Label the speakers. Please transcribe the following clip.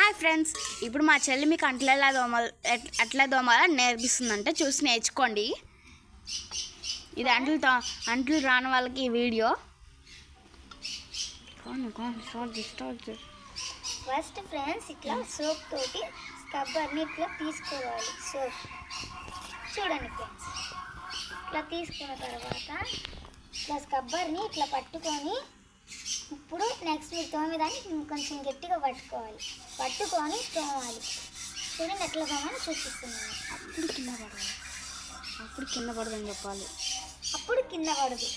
Speaker 1: Hi friends, ఇప్పుడు మా చెల్లి మీకు అట్లా దోమాలో నేర్పిస్తుందంటే చూసి నేర్చుకోండి. ఇది అంట్లు రాని వాళ్ళకి ఈ వీడియో.
Speaker 2: ఫస్ట్ ఫ్రెండ్స్ ఇట్లా సోప్ తోటి స్క్రబ్బర్ని ఇట్లా తీసుకోవాలి. సోప్ చూడండి ఫ్రెండ్స్, ఇట్లా తీసుకున్న తర్వాత ఇట్లా స్క్రబ్బర్ని ఇట్లా పట్టుకొని ఇప్పుడు నెక్స్ట్ మీరు తోమేదాన్ని కొంచెం గట్టిగా పట్టుకొని తోమాలి. చూడండి ఎట్లా తోమని చూపిస్తున్నాను.
Speaker 1: అప్పుడు కింద పడదని చెప్పాలి.
Speaker 2: అప్పుడు కింద పడదు.